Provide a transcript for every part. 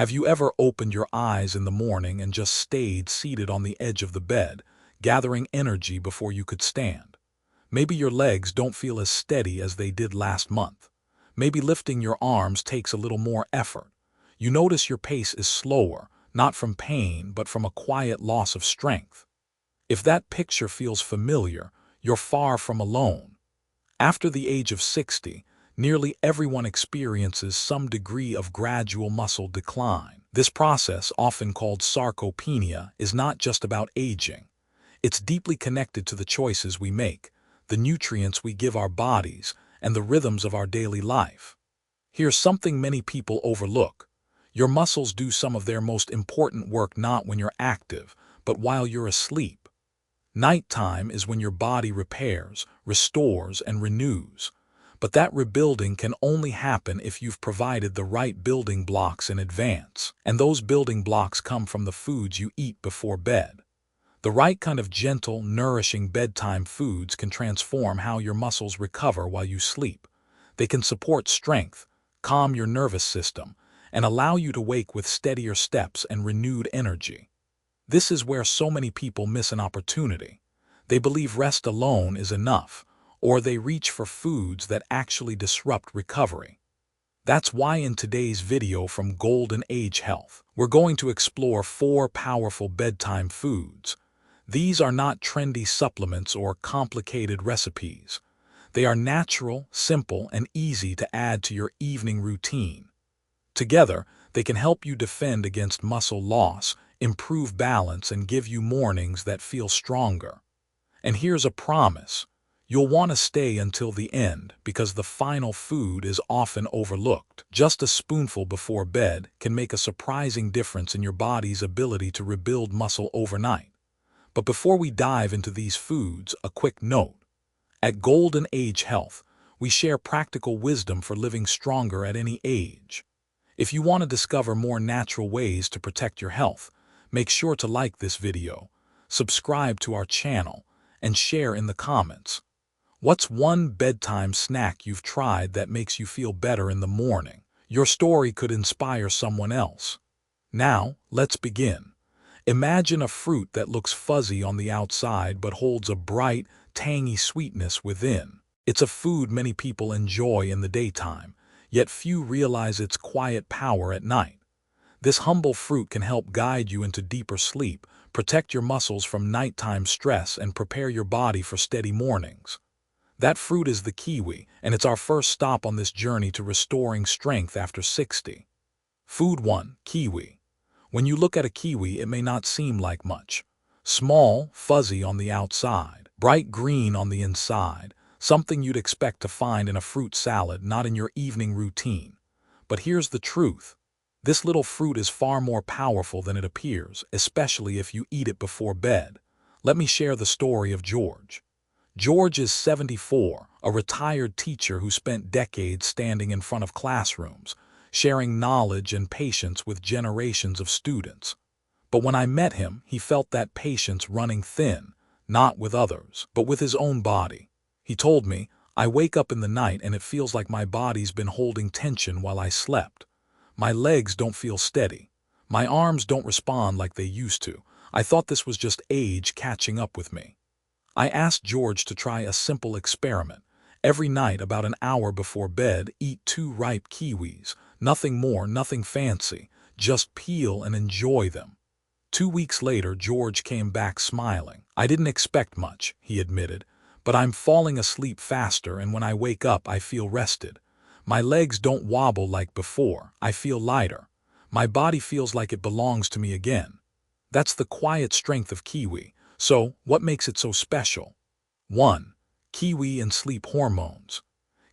Have you ever opened your eyes in the morning and just stayed seated on the edge of the bed, gathering energy before you could stand? Maybe your legs don't feel as steady as they did last month. Maybe lifting your arms takes a little more effort. You notice your pace is slower, not from pain, but from a quiet loss of strength. If that picture feels familiar, you're far from alone. After the age of 60, nearly everyone experiences some degree of gradual muscle decline. This process, often called sarcopenia, is not just about aging. It's deeply connected to the choices we make, the nutrients we give our bodies, and the rhythms of our daily life. Here's something many people overlook. Your muscles do some of their most important work not when you're active, but while you're asleep. Nighttime is when your body repairs, restores, and renews. But that rebuilding can only happen if you've provided the right building blocks in advance. And those building blocks come from the foods you eat before bed. The right kind of gentle, nourishing bedtime foods can transform how your muscles recover while you sleep. They can support strength, calm your nervous system, and allow you to wake with steadier steps and renewed energy. This is where so many people miss an opportunity. They believe rest alone is enough, or they reach for foods that actually disrupt recovery. That's why in today's video from Golden Age Health, we're going to explore 4 powerful bedtime foods. These are not trendy supplements or complicated recipes. They are natural, simple, and easy to add to your evening routine. Together, they can help you defend against muscle loss, improve balance, and give you mornings that feel stronger. And here's a promise. You'll want to stay until the end because the final food is often overlooked. Just a spoonful before bed can make a surprising difference in your body's ability to rebuild muscle overnight. But before we dive into these foods, a quick note. At Golden Age Health, we share practical wisdom for living stronger at any age. If you want to discover more natural ways to protect your health, make sure to like this video, subscribe to our channel, and share in the comments. What's one bedtime snack you've tried that makes you feel better in the morning? Your story could inspire someone else. Now, let's begin. Imagine a fruit that looks fuzzy on the outside but holds a bright, tangy sweetness within. It's a food many people enjoy in the daytime, yet few realize its quiet power at night. This humble fruit can help guide you into deeper sleep, protect your muscles from nighttime stress, and prepare your body for steady mornings. That fruit is the kiwi, and it's our first stop on this journey to restoring strength after 60. Food 1. Kiwi. When you look at a kiwi, it may not seem like much. Small, fuzzy on the outside, bright green on the inside, something you'd expect to find in a fruit salad, not in your evening routine. But here's the truth. This little fruit is far more powerful than it appears, especially if you eat it before bed. Let me share the story of George. George is 74, a retired teacher who spent decades standing in front of classrooms, sharing knowledge and patience with generations of students. But when I met him, he felt that patience running thin, not with others, but with his own body. He told me, "I wake up in the night and it feels like my body's been holding tension while I slept. My legs don't feel steady. My arms don't respond like they used to. I thought this was just age catching up with me." I asked George to try a simple experiment. Every night, about an hour before bed, eat 2 ripe kiwis. Nothing more, nothing fancy. Just peel and enjoy them. 2 weeks later, George came back smiling. "I didn't expect much," he admitted, "but I'm falling asleep faster, and when I wake up, I feel rested. My legs don't wobble like before. I feel lighter. My body feels like it belongs to me again." That's the quiet strength of kiwi. So, what makes it so special? 1. Kiwi and sleep hormones.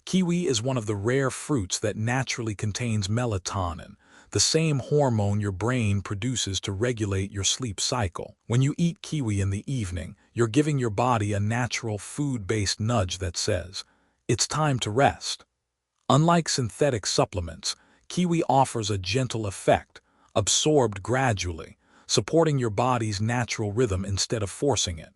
Kiwi is one of the rare fruits that naturally contains melatonin, the same hormone your brain produces to regulate your sleep cycle. When you eat kiwi in the evening, you're giving your body a natural food-based nudge that says, "It's time to rest." Unlike synthetic supplements, kiwi offers a gentle effect, absorbed gradually, supporting your body's natural rhythm instead of forcing it.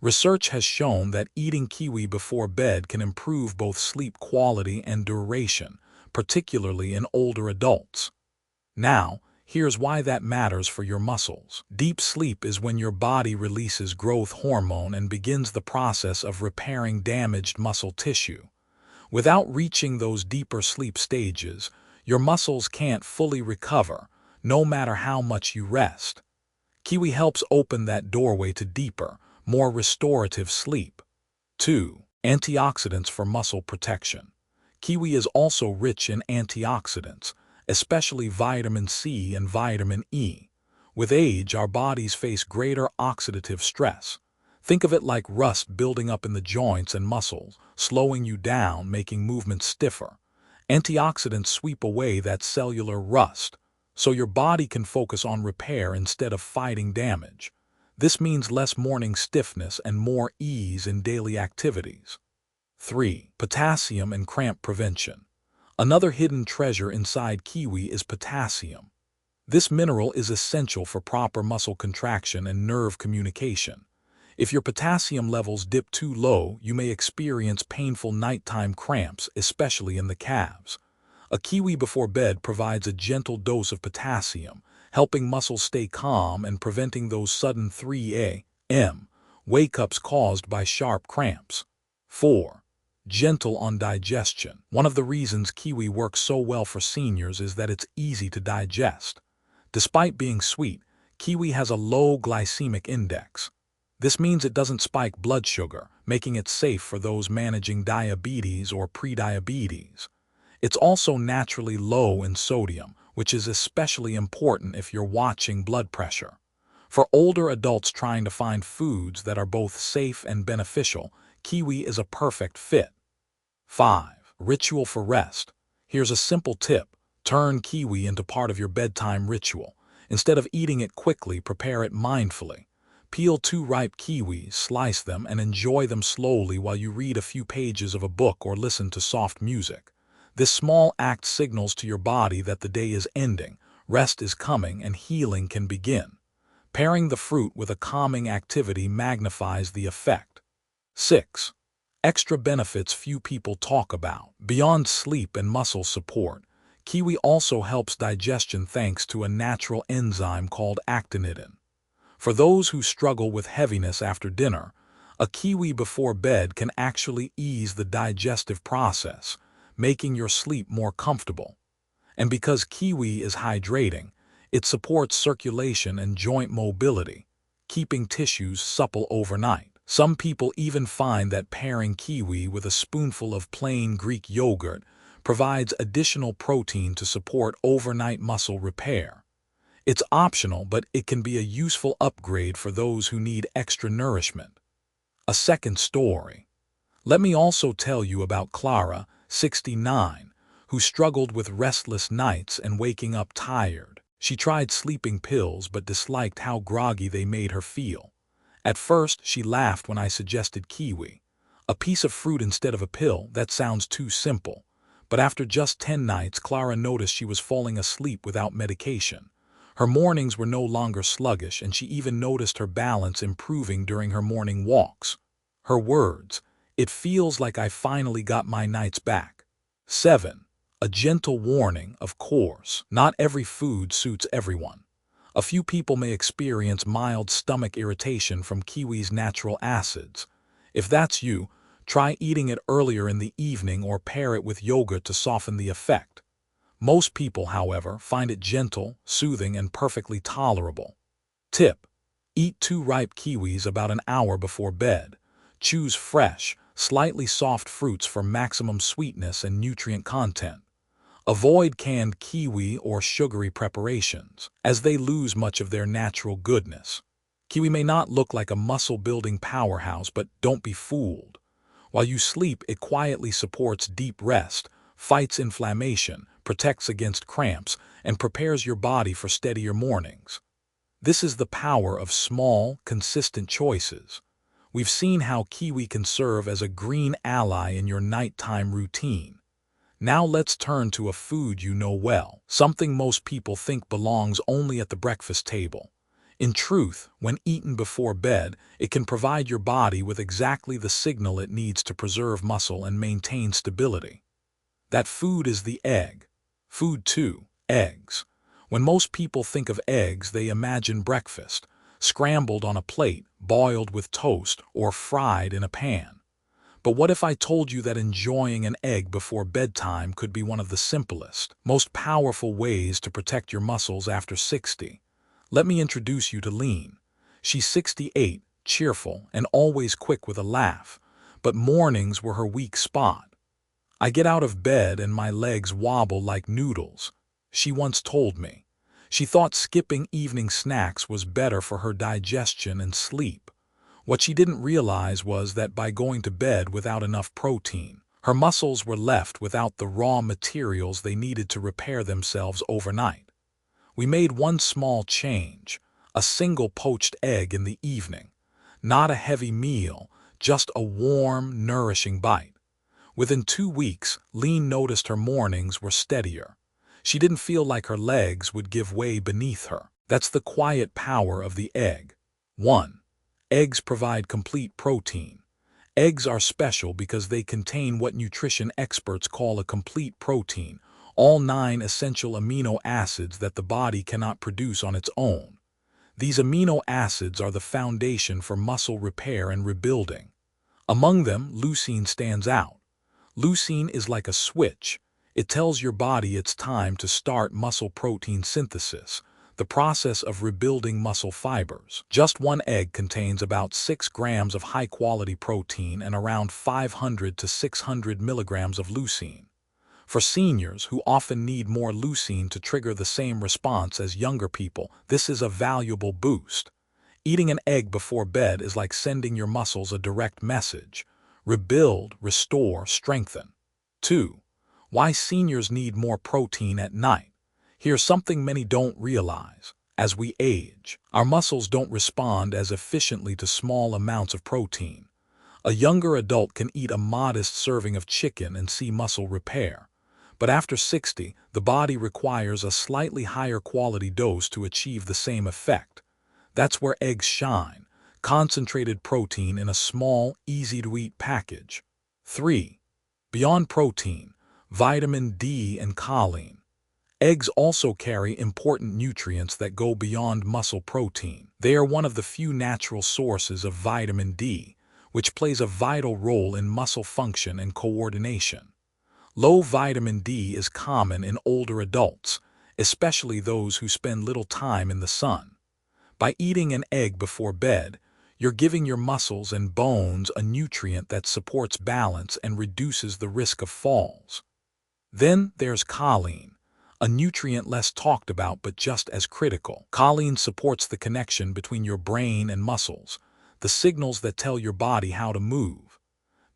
Research has shown that eating kiwi before bed can improve both sleep quality and duration, particularly in older adults. Now, Here's why that matters for your muscles. Deep sleep is when your body releases growth hormone and begins the process of repairing damaged muscle tissue. Without reaching those deeper sleep stages, your muscles can't fully recover, no matter how much you rest. Kiwi helps open that doorway to deeper, more restorative sleep. 2. Antioxidants for muscle protection. Kiwi is also rich in antioxidants, especially vitamin C and vitamin E. With age, our bodies face greater oxidative stress. Think of it like rust building up in the joints and muscles, slowing you down, making movements stiffer. Antioxidants sweep away that cellular rust, so your body can focus on repair instead of fighting damage. This means less morning stiffness and more ease in daily activities. 3. Potassium and cramp prevention. Another hidden treasure inside kiwi is potassium. This mineral is essential for proper muscle contraction and nerve communication. If your potassium levels dip too low, you may experience painful nighttime cramps, especially in the calves. A kiwi before bed provides a gentle dose of potassium, helping muscles stay calm and preventing those sudden 3 a.m. wake-ups caused by sharp cramps. 4. Gentle on digestion. One of the reasons kiwi works so well for seniors is that it's easy to digest. Despite being sweet, kiwi has a low glycemic index. This means it doesn't spike blood sugar, making it safe for those managing diabetes or prediabetes. It's also naturally low in sodium, which is especially important if you're watching blood pressure. For older adults trying to find foods that are both safe and beneficial, kiwi is a perfect fit. 5. Ritual for rest. Here's a simple tip. Turn kiwi into part of your bedtime ritual. Instead of eating it quickly, prepare it mindfully. Peel 2 ripe kiwis, slice them, and enjoy them slowly while you read a few pages of a book or listen to soft music. This small act signals to your body that the day is ending, rest is coming, and healing can begin. Pairing the fruit with a calming activity magnifies the effect. 6. Extra benefits few people talk about. Beyond sleep and muscle support, kiwi also helps digestion thanks to a natural enzyme called actinidin. For those who struggle with heaviness after dinner, a kiwi before bed can actually ease the digestive process, making your sleep more comfortable. And because kiwi is hydrating, it supports circulation and joint mobility, keeping tissues supple overnight. Some people even find that pairing kiwi with a spoonful of plain Greek yogurt provides additional protein to support overnight muscle repair. It's optional, but it can be a useful upgrade for those who need extra nourishment. A second story. Let me also tell you about Clara, 69, who struggled with restless nights and waking up tired. She tried sleeping pills but disliked how groggy they made her feel. At first, she laughed when I suggested kiwi. A piece of fruit instead of a pill, that sounds too simple. But after just 10 nights, Clara noticed she was falling asleep without medication. Her mornings were no longer sluggish, and she even noticed her balance improving during her morning walks. Her words, "It feels like I finally got my nights back." 7. A gentle warning, of course. Not every food suits everyone. A few people may experience mild stomach irritation from kiwi's natural acids. If that's you, try eating it earlier in the evening or pair it with yogurt to soften the effect. Most people, however, find it gentle, soothing, and perfectly tolerable. Tip: eat 2 ripe kiwis about an hour before bed. Choose fresh, slightly soft fruits for maximum sweetness and nutrient content. Avoid canned kiwi or sugary preparations, as they lose much of their natural goodness. Kiwi may not look like a muscle-building powerhouse, but don't be fooled. While you sleep, it quietly supports deep rest, fights inflammation, protects against cramps, and prepares your body for steadier mornings. This is the power of small, consistent choices. We've seen how kiwi can serve as a green ally in your nighttime routine. Now let's turn to a food you know well, something most people think belongs only at the breakfast table. In truth, when eaten before bed, it can provide your body with exactly the signal it needs to preserve muscle and maintain stability. That food is the egg. Food 2, eggs. When most people think of eggs, they imagine breakfast, scrambled on a plate, boiled with toast, or fried in a pan. But what if I told you that enjoying an egg before bedtime could be one of the simplest, most powerful ways to protect your muscles after 60? Let me introduce you to Lean. She's 68, cheerful, and always quick with a laugh, but mornings were her weak spot. "I get out of bed and my legs wobble like noodles," she once told me. She thought skipping evening snacks was better for her digestion and sleep. What she didn't realize was that by going to bed without enough protein, her muscles were left without the raw materials they needed to repair themselves overnight. We made one small change, a single poached egg in the evening. Not a heavy meal, just a warm, nourishing bite. Within 2 weeks, Lean noticed her mornings were steadier. She didn't feel like her legs would give way beneath her. That's the quiet power of the egg. 1. Eggs provide complete protein. Eggs are special because they contain what nutrition experts call a complete protein, all 9 essential amino acids that the body cannot produce on its own. These amino acids are the foundation for muscle repair and rebuilding. Among them, leucine stands out. Leucine is like a switch. It tells your body it's time to start muscle protein synthesis, the process of rebuilding muscle fibers. Just one egg contains about 6 grams of high-quality protein and around 500 to 600 milligrams of leucine. For seniors who often need more leucine to trigger the same response as younger people, this is a valuable boost. Eating an egg before bed is like sending your muscles a direct message: rebuild, restore, strengthen. 2. Why seniors need more protein at night. Here's something many don't realize. As we age, our muscles don't respond as efficiently to small amounts of protein. A younger adult can eat a modest serving of chicken and see muscle repair. But after 60, the body requires a slightly higher quality dose to achieve the same effect. That's where eggs shine: concentrated protein in a small, easy-to-eat package. 3. Beyond protein, vitamin D and choline. Eggs also carry important nutrients that go beyond muscle protein. They are one of the few natural sources of vitamin D, which plays a vital role in muscle function and coordination. Low vitamin D is common in older adults, especially those who spend little time in the sun. By eating an egg before bed, you're giving your muscles and bones a nutrient that supports balance and reduces the risk of falls. Then there's choline, a nutrient less talked about but just as critical. Choline supports the connection between your brain and muscles, the signals that tell your body how to move.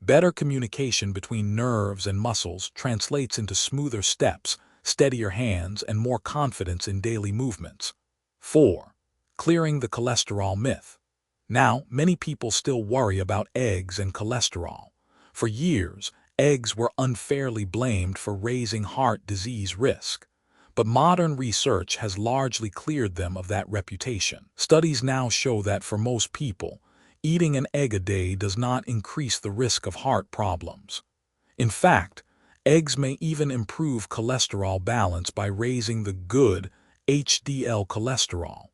Better communication between nerves and muscles translates into smoother steps, steadier hands, and more confidence in daily movements. 4. Clearing the cholesterol myth. Now, many people still worry about eggs and cholesterol. For years, eggs were unfairly blamed for raising heart disease risk. But modern research has largely cleared them of that reputation. Studies now show that for most people, eating an egg a day does not increase the risk of heart problems. In fact, eggs may even improve cholesterol balance by raising the good HDL cholesterol.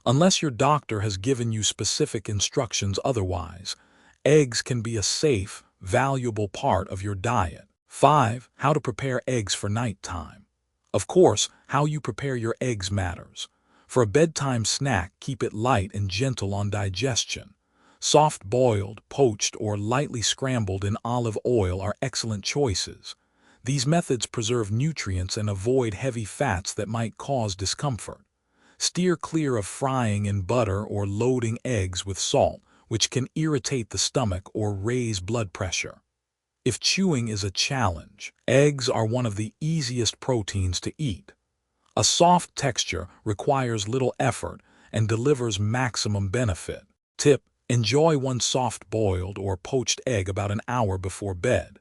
Unless your doctor has given you specific instructions otherwise, eggs can be a safe, valuable part of your diet. 5. How to prepare eggs for nighttime. Of course, how you prepare your eggs matters. For a bedtime snack, keep it light and gentle on digestion. Soft-boiled, poached, or lightly scrambled in olive oil are excellent choices. These methods preserve nutrients and avoid heavy fats that might cause discomfort. Steer clear of frying in butter or loading eggs with salt, which can irritate the stomach or raise blood pressure. If chewing is a challenge, eggs are one of the easiest proteins to eat. A soft texture requires little effort and delivers maximum benefit. Tip: enjoy one soft-boiled or poached egg about an hour before bed.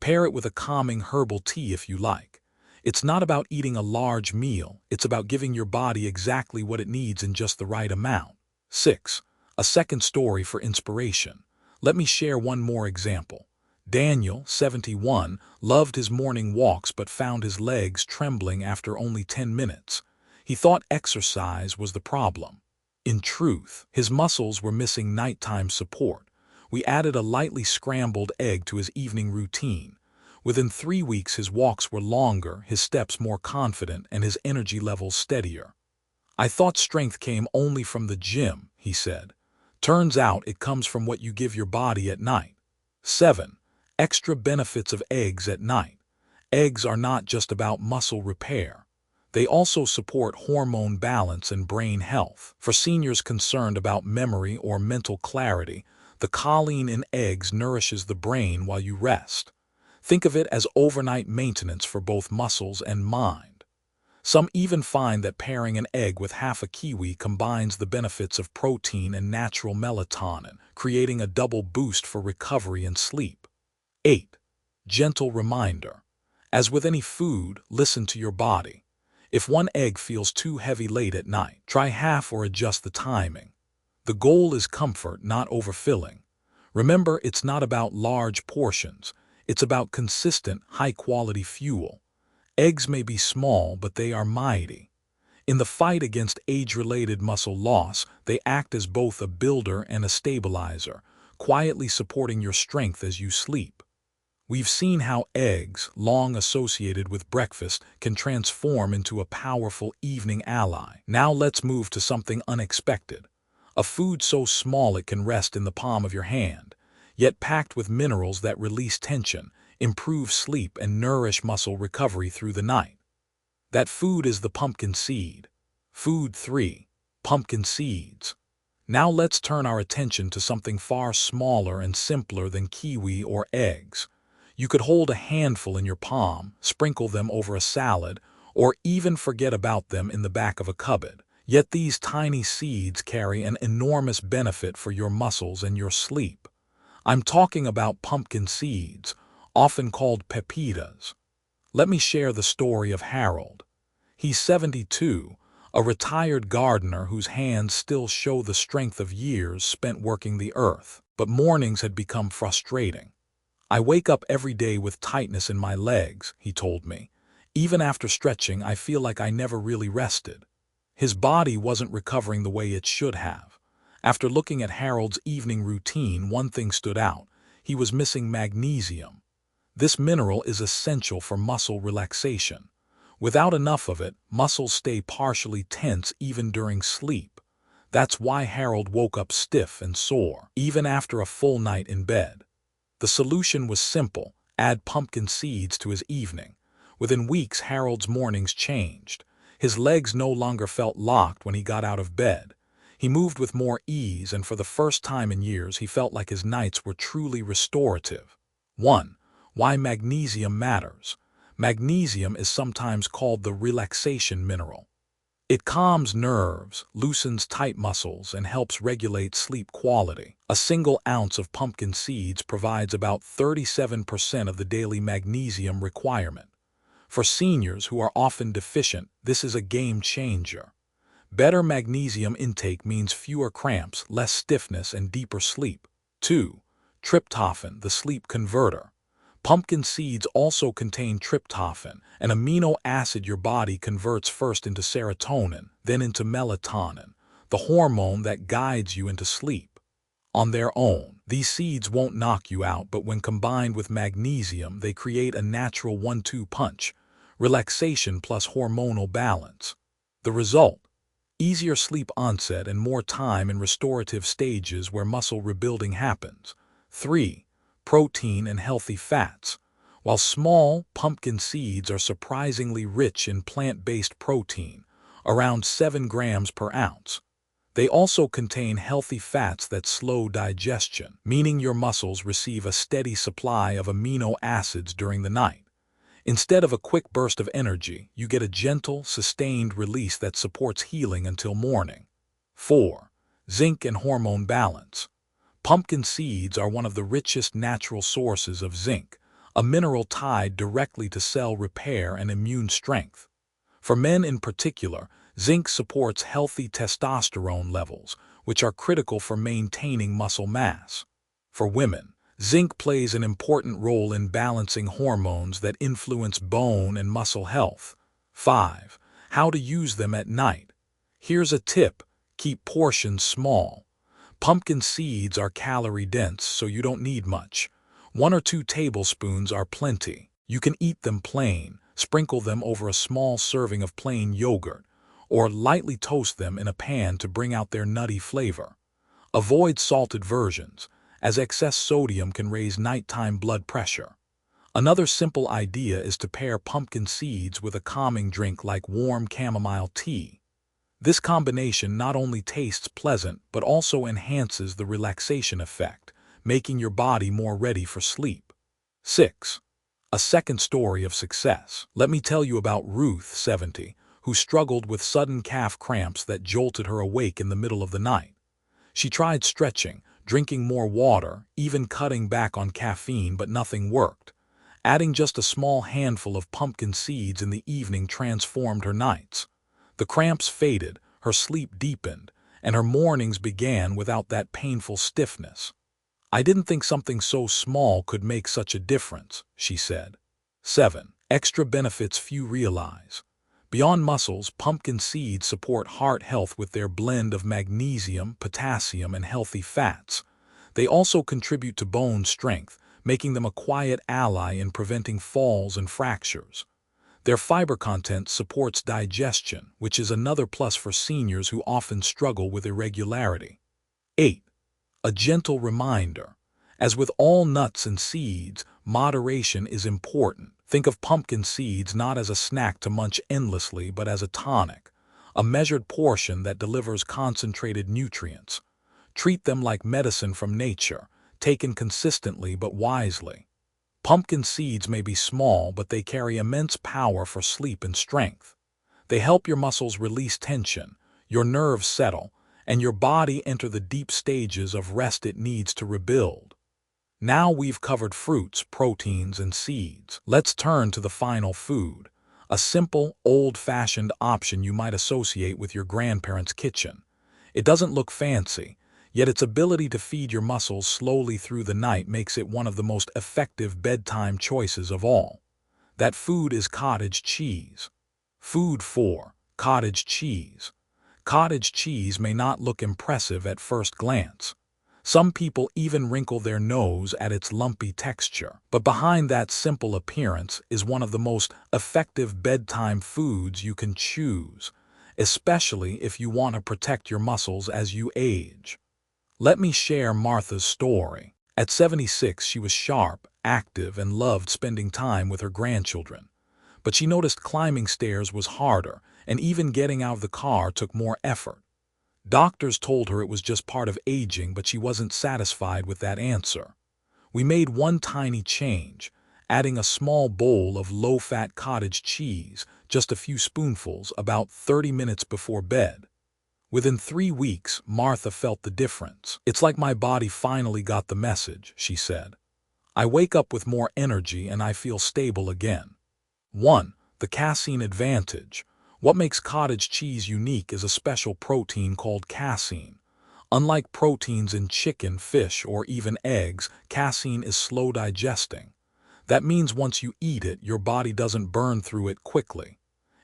Pair it with a calming herbal tea if you like. It's not about eating a large meal, it's about giving your body exactly what it needs in just the right amount. 6. A second story for inspiration. Let me share one more example. Daniel, 71, loved his morning walks but found his legs trembling after only 10 minutes. He thought exercise was the problem. In truth, his muscles were missing nighttime support. We added a lightly scrambled egg to his evening routine. Within 3 weeks, his walks were longer, his steps more confident, and his energy levels steadier. I thought strength came only from the gym, he said. Turns out it comes from what you give your body at night. 7. Extra benefits of eggs at night. Eggs are not just about muscle repair. They also support hormone balance and brain health. For seniors concerned about memory or mental clarity, the choline in eggs nourishes the brain while you rest. Think of it as overnight maintenance for both muscles and mind. Some even find that pairing an egg with half a kiwi combines the benefits of protein and natural melatonin, creating a double boost for recovery and sleep. 8. Gentle reminder. As with any food, listen to your body. If one egg feels too heavy late at night, try half or adjust the timing. The goal is comfort, not overfilling. Remember, it's not about large portions. It's about consistent, high-quality fuel. Eggs may be small, but they are mighty. In the fight against age-related muscle loss, they act as both a builder and a stabilizer, quietly supporting your strength as you sleep. We've seen how eggs, long associated with breakfast, can transform into a powerful evening ally. Now let's move to something unexpected. A food so small it can rest in the palm of your hand, yet packed with minerals that release tension, improve sleep, and nourish muscle recovery through the night. That food is the pumpkin seed. Food 3. Pumpkin seeds. Now let's turn our attention to something far smaller and simpler than kiwi or eggs. You could hold a handful in your palm, sprinkle them over a salad, or even forget about them in the back of a cupboard. Yet these tiny seeds carry an enormous benefit for your muscles and your sleep. I'm talking about pumpkin seeds, often called pepitas. Let me share the story of Harold. He's 72, a retired gardener whose hands still show the strength of years spent working the earth. But mornings had become frustrating. I wake up every day with tightness in my legs, he told me. Even after stretching, I feel like I never really rested. His body wasn't recovering the way it should have. After looking at Harold's evening routine, one thing stood out. He was missing magnesium. This mineral is essential for muscle relaxation. Without enough of it, muscles stay partially tense even during sleep. That's why Harold woke up stiff and sore, even after a full night in bed. The solution was simple: add pumpkin seeds to his evening. Within weeks, Harold's mornings changed. His legs no longer felt locked when he got out of bed. He moved with more ease, and for the first time in years, he felt like his nights were truly restorative. 1. Why magnesium matters. Magnesium is sometimes called the relaxation mineral. It calms nerves, loosens tight muscles, and helps regulate sleep quality. A single ounce of pumpkin seeds provides about 37% of the daily magnesium requirement. For seniors who are often deficient, this is a game changer. Better magnesium intake means fewer cramps, less stiffness, and deeper sleep. 2. Tryptophan, the sleep converter. Pumpkin seeds also contain tryptophan, an amino acid your body converts first into serotonin, then into melatonin, the hormone that guides you into sleep. On their own, these seeds won't knock you out, but when combined with magnesium, they create a natural 1-2 punch: relaxation plus hormonal balance. The result: easier sleep onset and more time in restorative stages where muscle rebuilding happens. 3. Protein and healthy fats. While small, pumpkin seeds are surprisingly rich in plant-based protein, around 7 grams per ounce. They also contain healthy fats that slow digestion, meaning your muscles receive a steady supply of amino acids during the night. Instead of a quick burst of energy, you get a gentle, sustained release that supports healing until morning. 4. Zinc and hormone balance. Pumpkin seeds are one of the richest natural sources of zinc, a mineral tied directly to cell repair and immune strength. For men in particular, zinc supports healthy testosterone levels, which are critical for maintaining muscle mass. For women, zinc plays an important role in balancing hormones that influence bone and muscle health. 5. How to use them at night. Here's a tip: keep portions small. Pumpkin seeds are calorie-dense, so you don't need much. 1 or 2 tablespoons are plenty. You can eat them plain, sprinkle them over a small serving of plain yogurt, or lightly toast them in a pan to bring out their nutty flavor. Avoid salted versions, as excess sodium can raise nighttime blood pressure. Another simple idea is to pair pumpkin seeds with a calming drink like warm chamomile tea. This combination not only tastes pleasant but also enhances the relaxation effect, making your body more ready for sleep. 6. A second story of success. Let me tell you about Ruth, 70, who struggled with sudden calf cramps that jolted her awake in the middle of the night. She tried stretching, drinking more water, even cutting back on caffeine, but nothing worked. Adding just a small handful of pumpkin seeds in the evening transformed her nights. The cramps faded, her sleep deepened, and her mornings began without that painful stiffness. "I didn't think something so small could make such a difference," she said. 7. Extra benefits few realize. Beyond muscles, pumpkin seeds support heart health with their blend of magnesium, potassium, and healthy fats. They also contribute to bone strength, making them a quiet ally in preventing falls and fractures. Their fiber content supports digestion, which is another plus for seniors who often struggle with irregularity. 8. A gentle reminder. As with all nuts and seeds, moderation is important. Think of pumpkin seeds not as a snack to munch endlessly, but as a tonic, a measured portion that delivers concentrated nutrients. Treat them like medicine from nature, taken consistently but wisely. Pumpkin seeds may be small, but they carry immense power for sleep and strength. They help your muscles release tension, your nerves settle, and your body enter the deep stages of rest it needs to rebuild. Now we've covered fruits, proteins, and seeds. Let's turn to the final food, a simple, old-fashioned option you might associate with your grandparents' kitchen. It doesn't look fancy, yet its ability to feed your muscles slowly through the night makes it one of the most effective bedtime choices of all. That food is cottage cheese. Food 4. Cottage cheese. Cottage cheese may not look impressive at first glance. Some people even wrinkle their nose at its lumpy texture. But behind that simple appearance is one of the most effective bedtime foods you can choose, especially if you want to protect your muscles as you age. Let me share Martha's story. At 76, she was sharp, active, and loved spending time with her grandchildren. But she noticed climbing stairs was harder, and even getting out of the car took more effort. Doctors told her it was just part of aging, but she wasn't satisfied with that answer. We made one tiny change, adding a small bowl of low-fat cottage cheese, just a few spoonfuls, about 30 minutes before bed. Within 3 weeks, Martha felt the difference. "It's like my body finally got the message," she said. "I wake up with more energy and I feel stable again." 1. The casein advantage. What makes cottage cheese unique is a special protein called casein. Unlike proteins in chicken, fish, or even eggs, casein is slow digesting. That means once you eat it, your body doesn't burn through it quickly.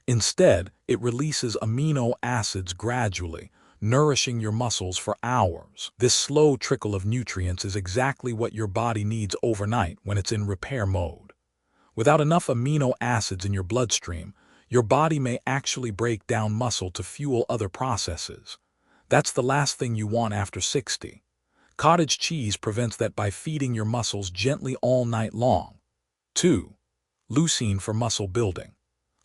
Instead, it releases amino acids gradually, nourishing your muscles for hours. This slow trickle of nutrients is exactly what your body needs overnight when it's in repair mode. Without enough amino acids in your bloodstream, your body may actually break down muscle to fuel other processes. That's the last thing you want after 60. Cottage cheese prevents that by feeding your muscles gently all night long. 2. Leucine for muscle building.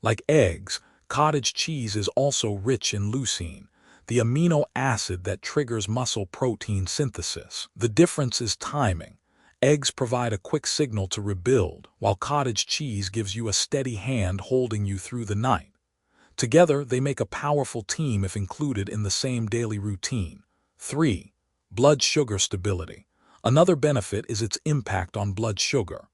Like eggs, cottage cheese is also rich in leucine, the amino acid that triggers muscle protein synthesis. The difference is timing. Eggs provide a quick signal to rebuild, while cottage cheese gives you a steady hand holding you through the night. Together, they make a powerful team if included in the same daily routine. 3. Blood sugar stability. Another benefit is its impact on blood sugar.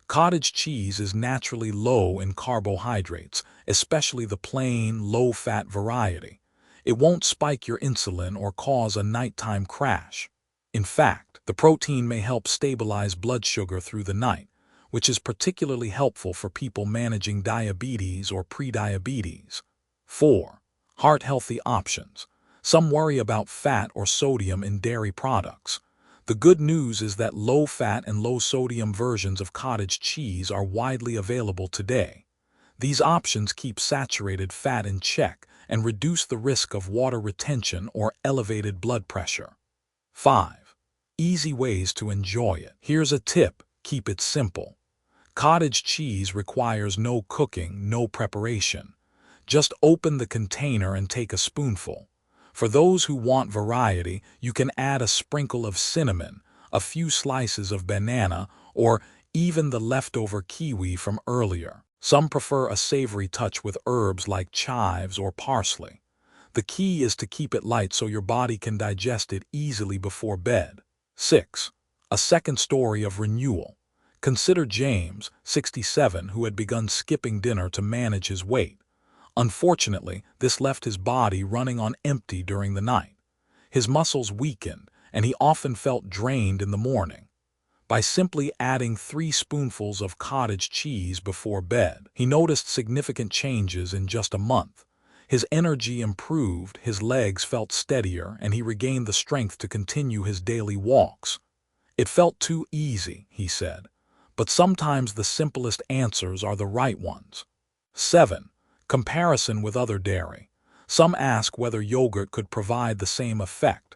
Cottage cheese is naturally low in carbohydrates, especially the plain, low-fat variety. It won't spike your insulin or cause a nighttime crash. In fact, the protein may help stabilize blood sugar through the night, which is particularly helpful for people managing diabetes or prediabetes. 4. Heart-healthy options. Some worry about fat or sodium in dairy products. The good news is that low-fat and low-sodium versions of cottage cheese are widely available today. These options keep saturated fat in check and reduce the risk of water retention or elevated blood pressure. 5. Easy ways to enjoy it. Here's a tip: keep it simple. Cottage cheese requires no cooking, no preparation. Just open the container and take a spoonful. For those who want variety, you can add a sprinkle of cinnamon, a few slices of banana, or even the leftover kiwi from earlier. Some prefer a savory touch with herbs like chives or parsley. The key is to keep it light so your body can digest it easily before bed. 6. A second story of renewal. Consider James, 67, who had begun skipping dinner to manage his weight. Unfortunately, this left his body running on empty during the night. His muscles weakened, and he often felt drained in the morning. By simply adding 3 spoonfuls of cottage cheese before bed, he noticed significant changes in just a month. His energy improved, his legs felt steadier, and he regained the strength to continue his daily walks. "It felt too easy," he said, "but sometimes the simplest answers are the right ones." 7. Comparison with other dairy. Some ask whether yogurt could provide the same effect.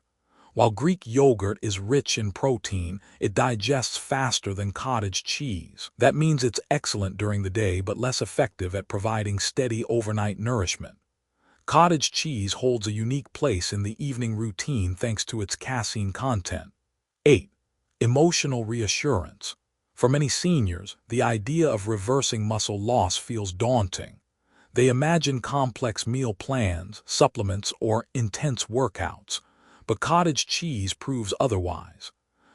While Greek yogurt is rich in protein, it digests faster than cottage cheese. That means it's excellent during the day but less effective at providing steady overnight nourishment. Cottage cheese holds a unique place in the evening routine thanks to its casein content. 8. Emotional reassurance. For many seniors, the idea of reversing muscle loss feels daunting. They imagine complex meal plans, supplements, or intense workouts. But cottage cheese proves otherwise.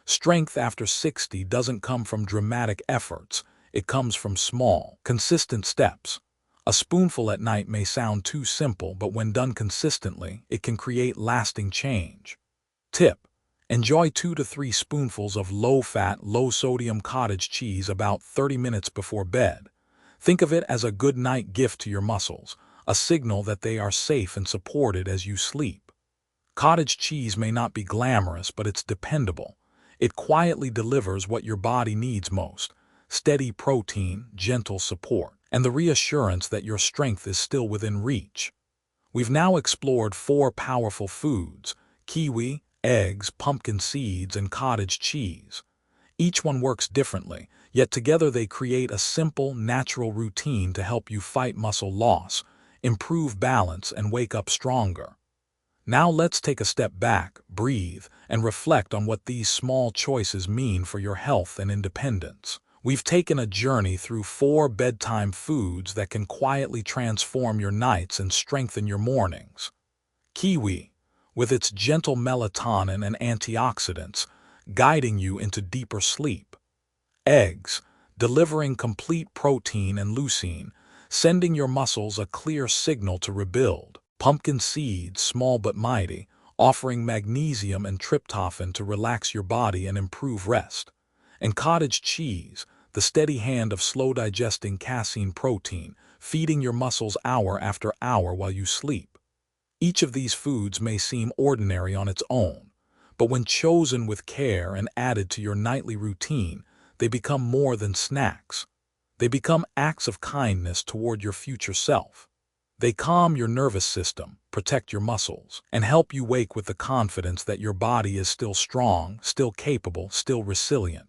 Strength after 60 doesn't come from dramatic efforts. It comes from small, consistent steps. A spoonful at night may sound too simple, but when done consistently, it can create lasting change. Tip: enjoy 2 to 3 spoonfuls of low-fat, low-sodium cottage cheese about 30 minutes before bed. Think of it as a good night gift to your muscles, a signal that they are safe and supported as you sleep. Cottage cheese may not be glamorous, but it's dependable. It quietly delivers what your body needs most: steady protein, gentle support, and the reassurance that your strength is still within reach. We've now explored 4 powerful foods: kiwi, eggs, pumpkin seeds, and cottage cheese. Each one works differently, yet together they create a simple, natural routine to help you fight muscle loss, improve balance, and wake up stronger. Now let's take a step back, breathe, and reflect on what these small choices mean for your health and independence. We've taken a journey through 4 bedtime foods that can quietly transform your nights and strengthen your mornings. Kiwi, with its gentle melatonin and antioxidants, guiding you into deeper sleep. Eggs, delivering complete protein and leucine, sending your muscles a clear signal to rebuild. Pumpkin seeds, small but mighty, offering magnesium and tryptophan to relax your body and improve rest. And cottage cheese, the steady hand of slow-digesting casein protein, feeding your muscles hour after hour while you sleep. Each of these foods may seem ordinary on its own, but when chosen with care and added to your nightly routine, they become more than snacks. They become acts of kindness toward your future self. They calm your nervous system, protect your muscles, and help you wake with the confidence that your body is still strong, still capable, still resilient.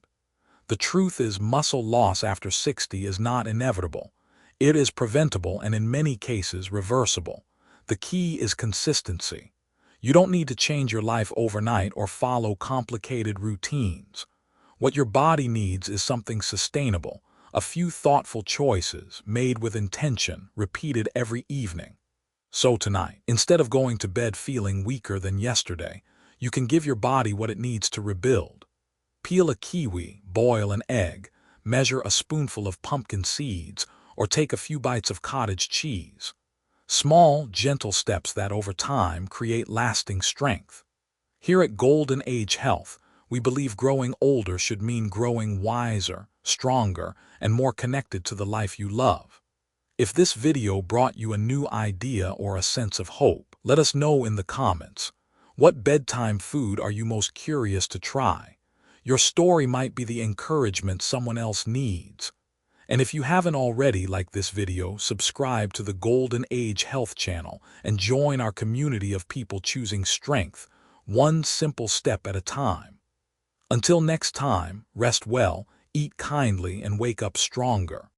The truth is, muscle loss after 60 is not inevitable. It is preventable and in many cases reversible. The key is consistency. You don't need to change your life overnight or follow complicated routines. What your body needs is something sustainable, a few thoughtful choices made with intention, repeated every evening. So tonight, instead of going to bed feeling weaker than yesterday, you can give your body what it needs to rebuild. Peel a kiwi, boil an egg, measure a spoonful of pumpkin seeds, or take a few bites of cottage cheese. Small, gentle steps that over time create lasting strength. Here at Golden Age Health, we believe growing older should mean growing wiser, stronger, and more connected to the life you love. If this video brought you a new idea or a sense of hope, let us know in the comments. What bedtime food are you most curious to try? Your story might be the encouragement someone else needs. And if you haven't already liked this video, subscribe to the Golden Age Health channel and join our community of people choosing strength, one simple step at a time. Until next time, rest well, eat kindly, and wake up stronger.